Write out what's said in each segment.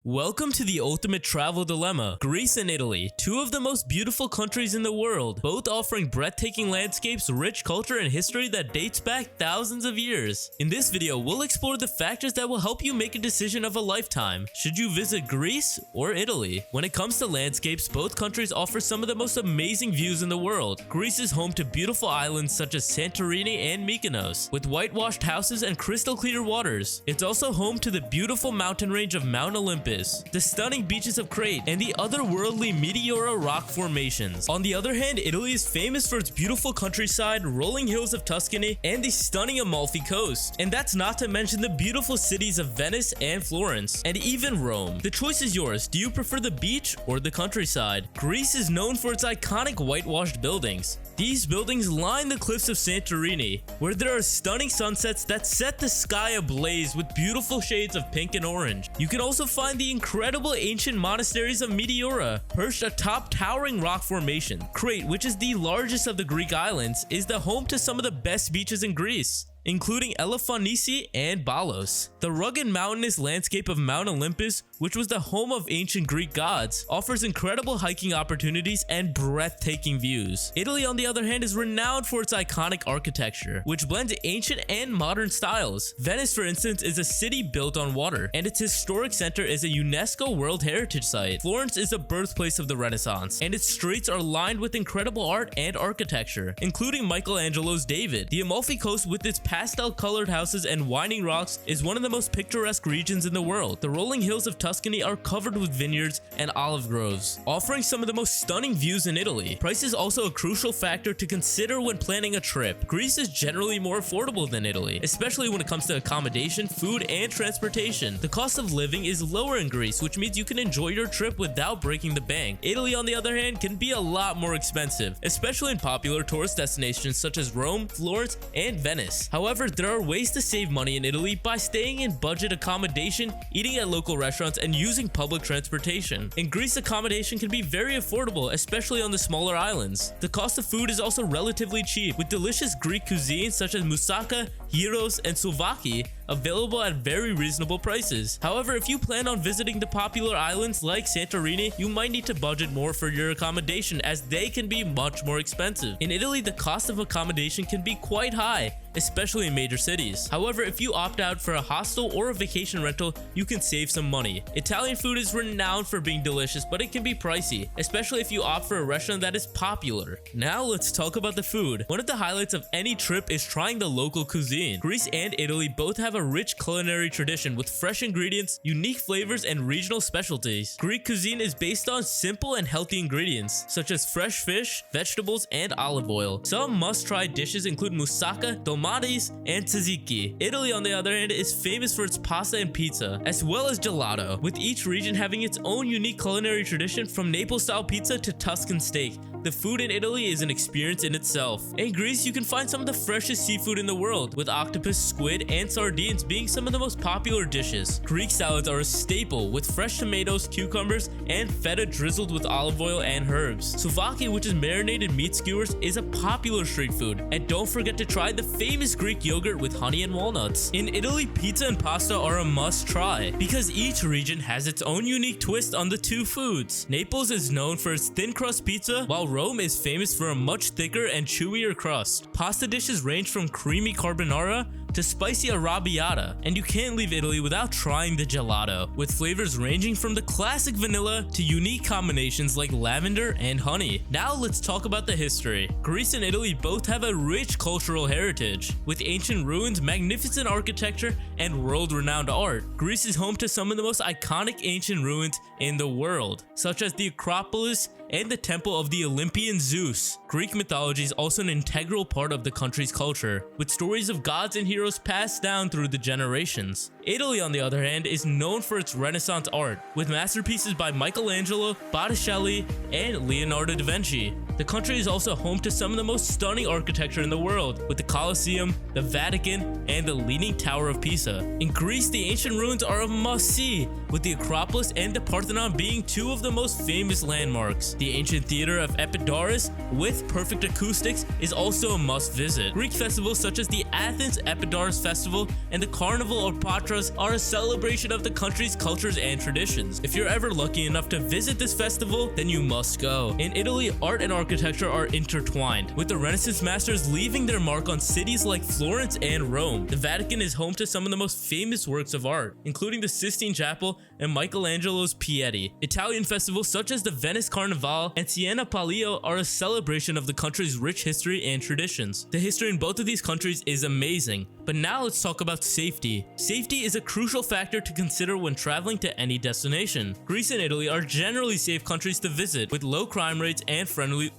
Welcome to the ultimate travel dilemma. Greece and Italy, two of the most beautiful countries in the world, both offering breathtaking landscapes, rich culture, and history that dates back thousands of years. In this video, we'll explore the factors that will help you make a decision of a lifetime. Should you visit Greece or Italy? When it comes to landscapes, both countries offer some of the most amazing views in the world. Greece is home to beautiful islands such as Santorini and Mykonos, with whitewashed houses and crystal clear waters. It's also home to the beautiful mountain range of Mount Olympus, the stunning beaches of Crete, and the otherworldly Meteora rock formations. On the other hand, Italy is famous for its beautiful countryside, rolling hills of Tuscany, and the stunning Amalfi Coast. And that's not to mention the beautiful cities of Venice and Florence, and even Rome. The choice is yours. Do you prefer the beach or the countryside? Greece is known for its iconic whitewashed buildings. These buildings line the cliffs of Santorini, where there are stunning sunsets that set the sky ablaze with beautiful shades of pink and orange. You can also find the incredible ancient monasteries of Meteora, perched atop towering rock formation. Crete, which is the largest of the Greek islands, is the home to some of the best beaches in Greece, including Elafonisi and Balos. The rugged mountainous landscape of Mount Olympus, which was the home of ancient Greek gods, offers incredible hiking opportunities and breathtaking views. Italy, on the other hand, is renowned for its iconic architecture, which blends ancient and modern styles. Venice, for instance, is a city built on water, and its historic center is a UNESCO World Heritage Site. Florence is the birthplace of the Renaissance, and its streets are lined with incredible art and architecture, including Michelangelo's David. The Amalfi Coast, with its pastel-colored houses and winding rocks, is one of the most picturesque regions in the world. The rolling hills of Tuscany are covered with vineyards and olive groves, offering some of the most stunning views in Italy. Price is also a crucial factor to consider when planning a trip. Greece is generally more affordable than Italy, especially when it comes to accommodation, food, and transportation. The cost of living is lower in Greece, which means you can enjoy your trip without breaking the bank. Italy, on the other hand, can be a lot more expensive, especially in popular tourist destinations such as Rome, Florence, and Venice. However, there are ways to save money in Italy by staying in budget accommodation, eating at local restaurants, and using public transportation. In Greece, accommodation can be very affordable, especially on the smaller islands. The cost of food is also relatively cheap, with delicious Greek cuisine such as moussaka, gyros, and souvlaki available at very reasonable prices. However, if you plan on visiting the popular islands like Santorini, you might need to budget more for your accommodation, as they can be much more expensive. In Italy, the cost of accommodation can be quite high, especially in major cities. However, if you opt out for a hostel or a vacation rental, you can save some money. Italian food is renowned for being delicious, but it can be pricey, especially if you opt for a restaurant that is popular. Now let's talk about the food. One of the highlights of any trip is trying the local cuisine. Greece and Italy both have a rich culinary tradition with fresh ingredients, unique flavors, and regional specialties. Greek cuisine is based on simple and healthy ingredients, such as fresh fish, vegetables, and olive oil. Some must-try dishes include moussaka, dolmades, and tzatziki. Italy, on the other hand, is famous for its pasta and pizza, as well as gelato, with each region having its own unique culinary tradition, from Naples-style pizza to Tuscan steak. The food in Italy is an experience in itself. In Greece, you can find some of the freshest seafood in the world, with octopus, squid, and sardines being some of the most popular dishes. Greek salads are a staple, with fresh tomatoes, cucumbers, and feta drizzled with olive oil and herbs. Souvlaki, which is marinated meat skewers, is a popular street food. And don't forget to try the famous Greek yogurt with honey and walnuts. In Italy, pizza and pasta are a must-try, because each region has its own unique twist on the two foods. Naples is known for its thin crust pizza, while Rome is famous for a much thicker and chewier crust. Pasta dishes range from creamy carbonara to spicy arrabbiata, and you can't leave Italy without trying the gelato, with flavors ranging from the classic vanilla to unique combinations like lavender and honey. Now let's talk about the history. Greece and Italy both have a rich cultural heritage, with ancient ruins, magnificent architecture, and world-renowned art. Greece is home to some of the most iconic ancient ruins in the world, such as the Acropolis and the temple of the Olympian Zeus. Greek mythology is also an integral part of the country's culture, with stories of gods and heroes passed down through the generations. Italy, on the other hand, is known for its Renaissance art, with masterpieces by Michelangelo, Botticelli, and Leonardo da Vinci. The country is also home to some of the most stunning architecture in the world, with the Colosseum, the Vatican, and the Leaning Tower of Pisa. In Greece, the ancient ruins are a must-see, with the Acropolis and the Parthenon being two of the most famous landmarks. The ancient theater of Epidaurus, with perfect acoustics, is also a must-visit. Greek festivals such as the Athens Epidaurus Festival and the Carnival or Patron yatras are a celebration of the country's cultures and traditions. If you're ever lucky enough to visit this festival, then you must go. In Italy, art and architecture are intertwined, with the Renaissance masters leaving their mark on cities like Florence and Rome. The Vatican is home to some of the most famous works of art, including the Sistine Chapel and Michelangelo's Piety. Italian festivals such as the Venice Carnival and Siena Palio are a celebration of the country's rich history and traditions. The history in both of these countries is amazing. But now let's talk about safety. Safety is a crucial factor to consider when traveling to any destination. Greece and Italy are generally safe countries to visit, with low crime rates and friendly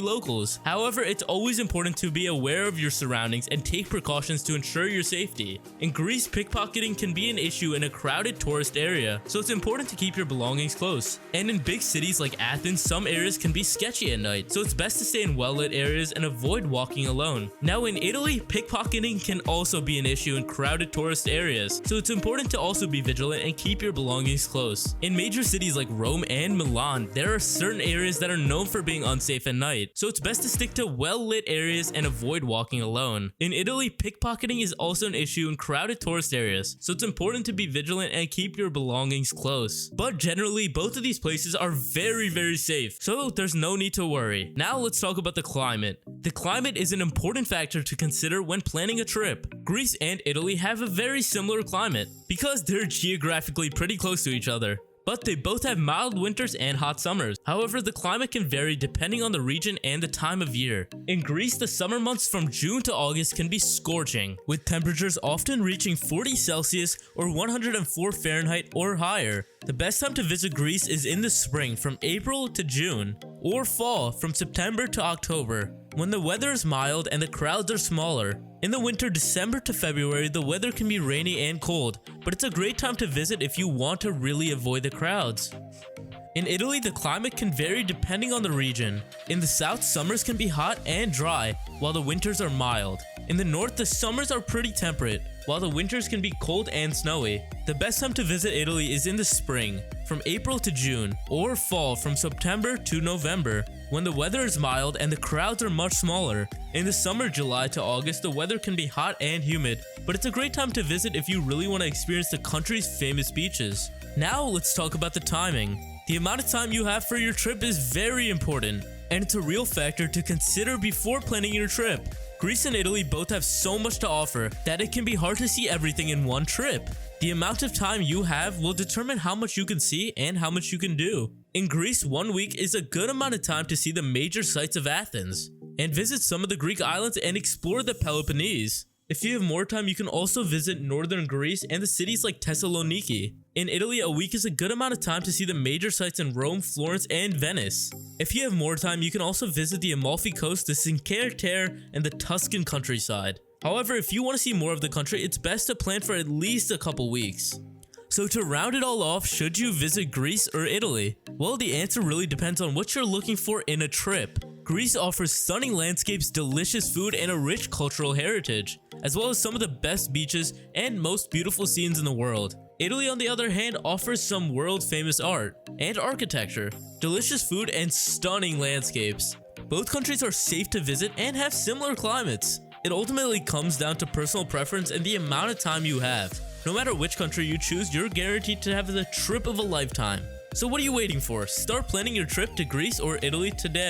locals. However, it's always important to be aware of your surroundings and take precautions to ensure your safety. In Greece, pickpocketing can be an issue in a crowded tourist area, so it's important to keep your belongings close. And in big cities like Athens, some areas can be sketchy at night, so it's best to stay in well-lit areas and avoid walking alone. Now in Italy, pickpocketing can also be an issue in crowded tourist areas, so it's important to also be vigilant and keep your belongings close. In major cities like Rome and Milan, there are certain areas that are known for being unsafe at night, so it's best to stick to well-lit areas and avoid walking alone. In Italy, pickpocketing is also an issue in crowded tourist areas, so it's important to be vigilant and keep your belongings close. But generally, both of these places are very safe, so there's no need to worry. Now let's talk about the climate. The climate is an important factor to consider when planning a trip. Greece and Italy have a very similar climate because they're geographically pretty close to each other, but they both have mild winters and hot summers. However, the climate can vary depending on the region and the time of year. In Greece, the summer months from June to August can be scorching, with temperatures often reaching 40 Celsius or 104 Fahrenheit or higher. The best time to visit Greece is in the spring from April to June, or fall from September to October, when the weather is mild and the crowds are smaller. In the winter, December to February, the weather can be rainy and cold, but it's a great time to visit if you want to really avoid the crowds. In Italy, the climate can vary depending on the region. In the south, summers can be hot and dry, while the winters are mild. In the north, the summers are pretty temperate, while the winters can be cold and snowy. The best time to visit Italy is in the spring, from April to June, or fall from September to November, when the weather is mild and the crowds are much smaller. In the summer, July to August, the weather can be hot and humid, but it's a great time to visit if you really want to experience the country's famous beaches. Now let's talk about the timing. The amount of time you have for your trip is very important, and it's a real factor to consider before planning your trip. Greece and Italy both have so much to offer that it can be hard to see everything in one trip. The amount of time you have will determine how much you can see and how much you can do. In Greece, 1 week is a good amount of time to see the major sites of Athens, and visit some of the Greek islands and explore the Peloponnese. If you have more time, you can also visit northern Greece and the cities like Thessaloniki. In Italy, a week is a good amount of time to see the major sites in Rome, Florence, and Venice. If you have more time, you can also visit the Amalfi Coast, the Cinque Terre, and the Tuscan countryside. However, if you want to see more of the country, it's best to plan for at least a couple weeks. So to round it all off, should you visit Greece or Italy? Well, the answer really depends on what you're looking for in a trip. Greece offers stunning landscapes, delicious food, and a rich cultural heritage, as well as some of the best beaches and most beautiful scenes in the world. Italy, on the other hand, offers some world-famous art and architecture, delicious food, and stunning landscapes. Both countries are safe to visit and have similar climates. It ultimately comes down to personal preference and the amount of time you have. No matter which country you choose, you're guaranteed to have the trip of a lifetime. So what are you waiting for? Start planning your trip to Greece or Italy today.